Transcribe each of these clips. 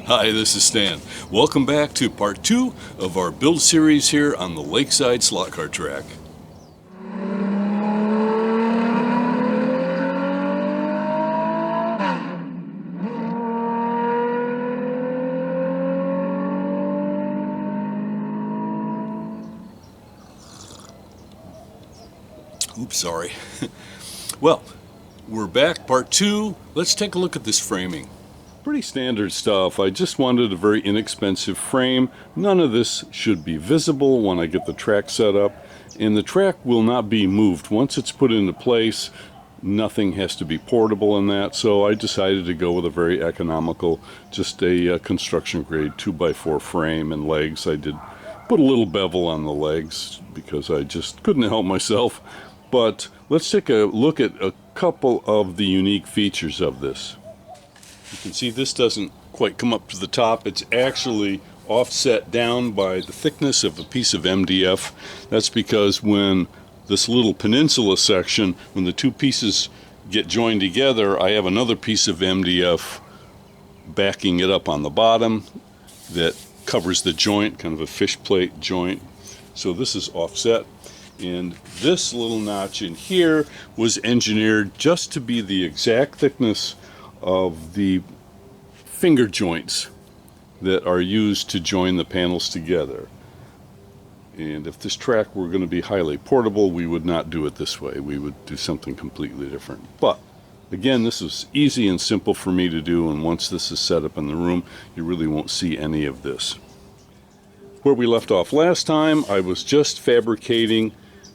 Hi, this is Stan. Welcome back to part 2 of our build series here on the Lakeside slot car track. Oops, sorry. Well, we're back, part 2. Let's take a look at this framing. Pretty standard stuff. I just wanted a very inexpensive frame. None of this should be visible when I get the track set up, and the track will not be moved. Once it's put into place, nothing has to be portable in that, so I decided to go with a very economical, just a construction grade 2x4 frame and legs. I did put a little bevel on the legs because I just couldn't help myself. But let's take a look at a couple of the unique features of this. You can see this doesn't quite come up to the top. It's actually offset down by the thickness of a piece of MDF. That's because when this little peninsula section, when the two pieces get joined together, I have another piece of MDF backing it up on the bottom that covers the joint, kind of a fish plate joint. So this is offset. And this little notch in here was engineered just to be the exact thickness of the finger joints that are used to join the panels together. And if this track were going to be highly portable, we would not do it this way. We would do something completely different. But again, this is easy and simple for me to do, and once this is set up in the room, you really won't see any of this. Where we left off last time, I was just fabricating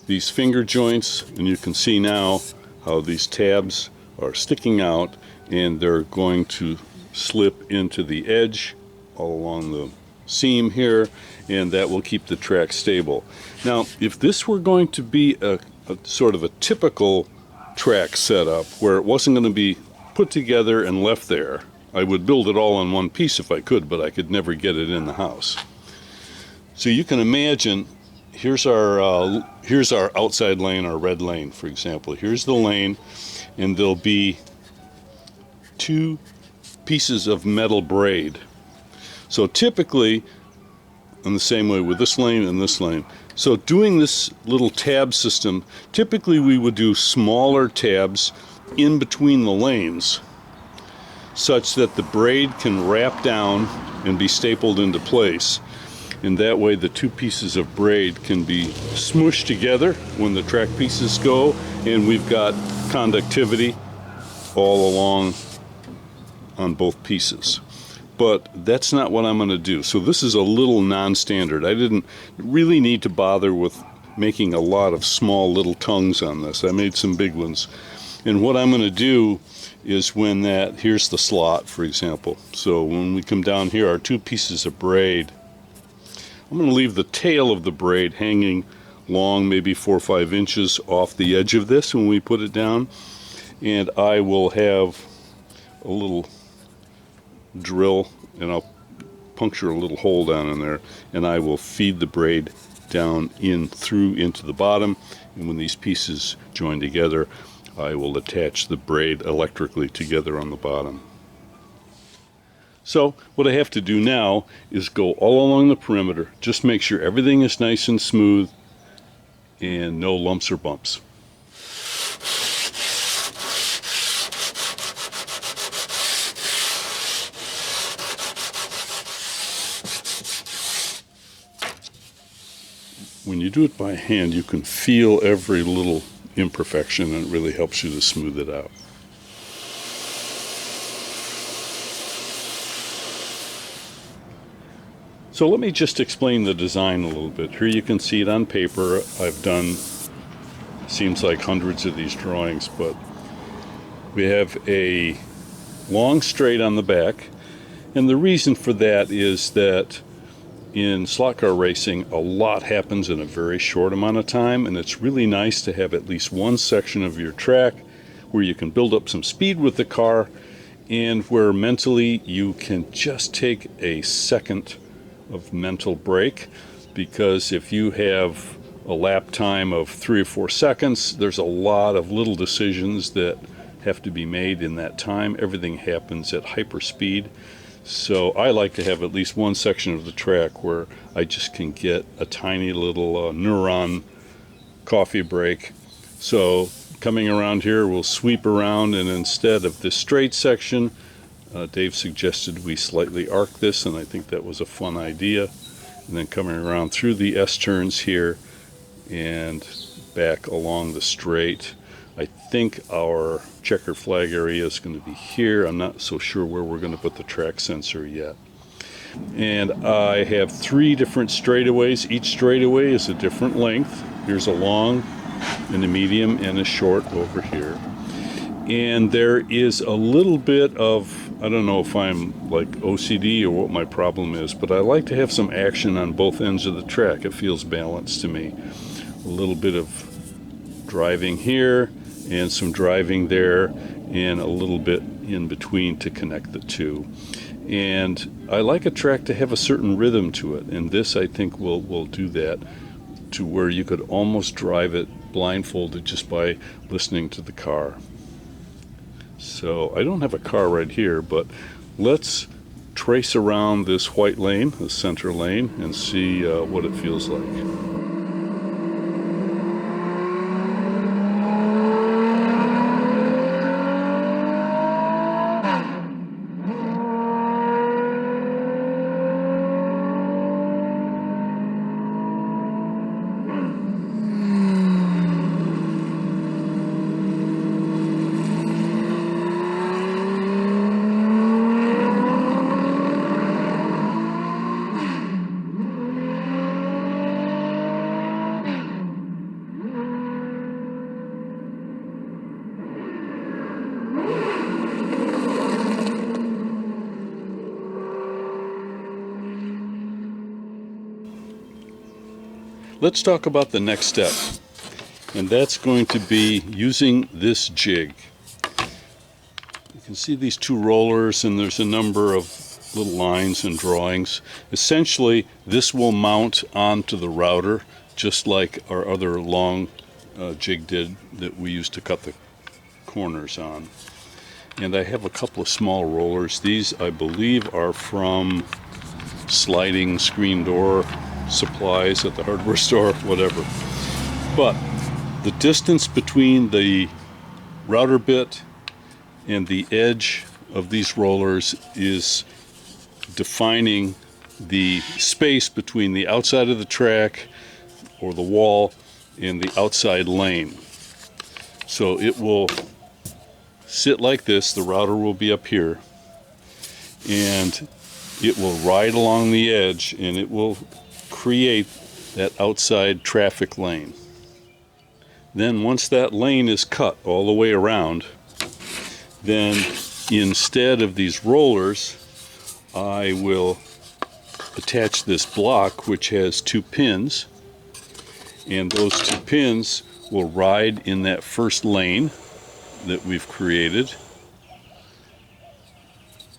these finger joints, and you can see now how these tabs are sticking out, and they're going to slip into the edge all along the seam here, and that will keep the track stable. Now, if this were going to be a sort of a typical track setup where it wasn't going to be put together and left there, I would build it all in one piece if I could, but I could never get it in the house. So you can imagine, here's our outside lane, our red lane, for example. Here's the lane, and there'll be two pieces of metal braid. So typically, in the same way with this lane and this lane. So doing this little tab system, typically we would do smaller tabs in between the lanes, such that the braid can wrap down and be stapled into place. And that way the two pieces of braid can be smooshed together when the track pieces go, and we've got conductivity all along on both pieces. But that's not what I'm going to do. So this is a little non-standard. I didn't really need to bother with making a lot of small little tongues on this. I made some big ones. And what I'm going to do is here's the slot, for example. So when we come down here, our two pieces of braid, I'm going to leave the tail of the braid hanging long, maybe 4 or 5 inches off the edge of this when we put it down. And I will have a little drill, and I'll puncture a little hole down in there, and I will feed the braid down through into the bottom. And when these pieces join together, I will attach the braid electrically together on the bottom. So what I have to do now is go all along the perimeter, just make sure everything is nice and smooth and no lumps or bumps. When you do it by hand, you can feel every little imperfection, and it really helps you to smooth it out. So let me just explain the design a little bit. Here you can see it on paper. I've done, seems like hundreds of these drawings, but we have a long straight on the back, and the reason for that is that in slot car racing, a lot happens in a very short amount of time, and it's really nice to have at least one section of your track where you can build up some speed with the car, and where mentally you can just take a second of mental break, because if you have a lap time of 3 or 4 seconds, there's a lot of little decisions that have to be made in that time. Everything happens at hyper speed. So I like to have at least one section of the track where I just can get a tiny little neuron coffee break. So coming around here, we'll sweep around, and instead of this straight section, Dave suggested we slightly arc this, and I think that was a fun idea. And then coming around through the S-turns here and back along the straight. I think our checker flag area is going to be here. I'm not so sure where we're going to put the track sensor yet. And I have 3 different straightaways. Each straightaway is a different length. Here's a long and a medium and a short over here. And there is a little bit of, I don't know if I'm like OCD or what my problem is, but I like to have some action on both ends of the track. It feels balanced to me. A little bit of driving here and some driving there and a little bit in between to connect the two. And I like a track to have a certain rhythm to it, and this I think will do that, to where you could almost drive it blindfolded just by listening to the car. So I don't have a car right here, but let's trace around this white lane, the center lane, and see what it feels like. Let's talk about the next step, and that's going to be using this jig. You can see these 2 rollers, and there's a number of little lines and drawings. Essentially, this will mount onto the router, just like our other long jig did that we used to cut the corners on. And I have a couple of small rollers. These, I believe, are from sliding screen door supplies at the hardware store, whatever. But the distance between the router bit and the edge of these rollers is defining the space between the outside of the track or the wall and the outside lane. So it will sit like this. The router will be up here, and it will ride along the edge, and it will create that outside traffic lane. Then once that lane is cut all the way around, then instead of these rollers, I will attach this block which has 2 pins, and those 2 pins will ride in that first lane that we've created,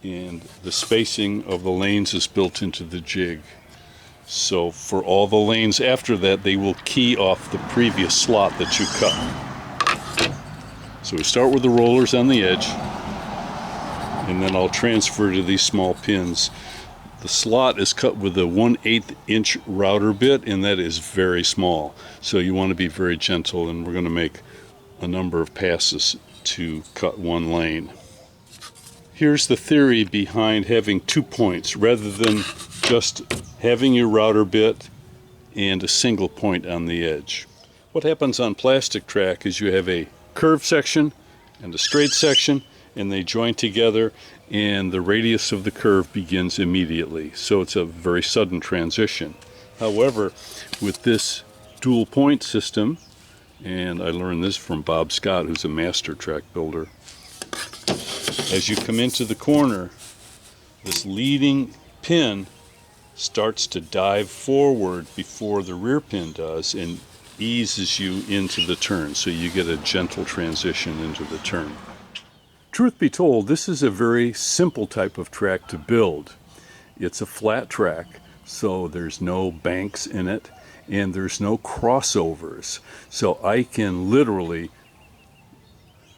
and the spacing of the lanes is built into the jig. So for all the lanes after that, they will key off the previous slot that you cut. So we start with the rollers on the edge, and then I'll transfer to these small pins. The slot is cut with a 1/8 inch router bit, and that is very small. So you want to be very gentle, and we're going to make a number of passes to cut one lane. Here's the theory behind having 2 points rather than just having your router bit and a single point on the edge. What happens on plastic track is you have a curved section and a straight section, and they join together, and the radius of the curve begins immediately. So it's a very sudden transition. However, with this dual point system, and I learned this from Bob Scott, who's a master track builder, as you come into the corner, this leading pin starts to dive forward before the rear pin does and eases you into the turn, so you get a gentle transition into the turn. Truth be told, this is a very simple type of track to build. It's a flat track, so there's no banks in it, and there's no crossovers. So I can literally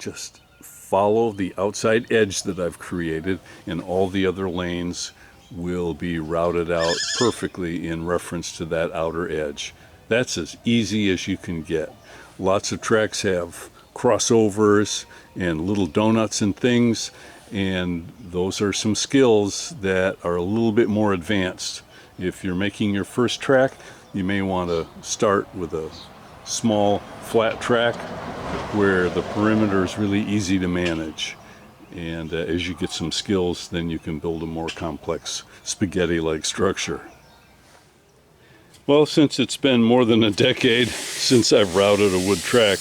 just follow the outside edge that I've created, and all the other lanes will be routed out perfectly in reference to that outer edge. That's as easy as you can get. Lots of tracks have crossovers and little donuts and things, and those are some skills that are a little bit more advanced. If you're making your first track, you may want to start with a small flat track where the perimeter is really easy to manage. And as you get some skills, then you can build a more complex spaghetti-like structure. Well, since it's been more than a decade since I've routed a wood track,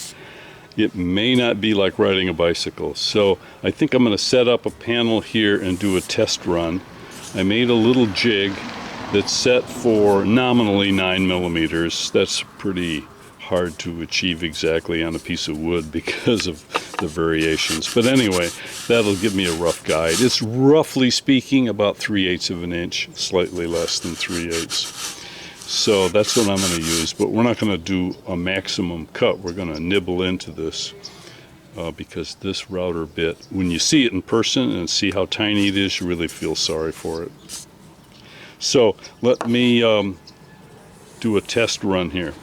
it may not be like riding a bicycle. So I think I'm going to set up a panel here and do a test run. I made a little jig that's set for nominally 9 millimeters. That's pretty hard to achieve exactly on a piece of wood because of the variations. But anyway, that'll give me a rough guide. It's roughly speaking about 3/8 of an inch, slightly less than 3/8. So that's what I'm going to use, but we're not going to do a maximum cut. We're going to nibble into this because this router bit, when you see it in person and see how tiny it is, you really feel sorry for it. So let me do a test run here.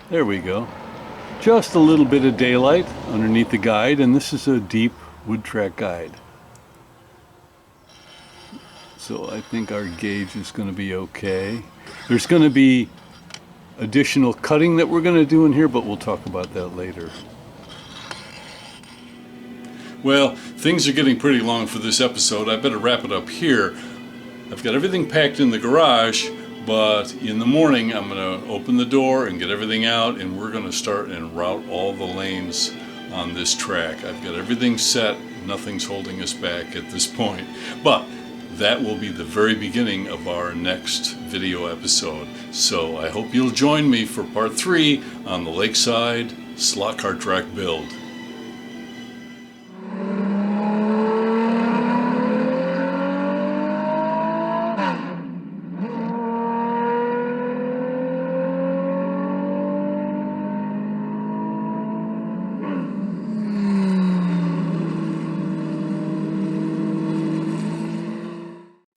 There we go. Just a little bit of daylight underneath the guide, and this is a deep wood track guide. So I think our gauge is going to be okay. There's going to be additional cutting that we're going to do in here, but we'll talk about that later. Well, things are getting pretty long for this episode. I better wrap it up here. I've got everything packed in the garage, but in the morning I'm going to open the door and get everything out, and we're going to start and route all the lanes on this track. I've got everything set. Nothing's holding us back at this point. But that will be the very beginning of our next video episode. So I hope you'll join me for part 3 on the Lakeside slot car track build.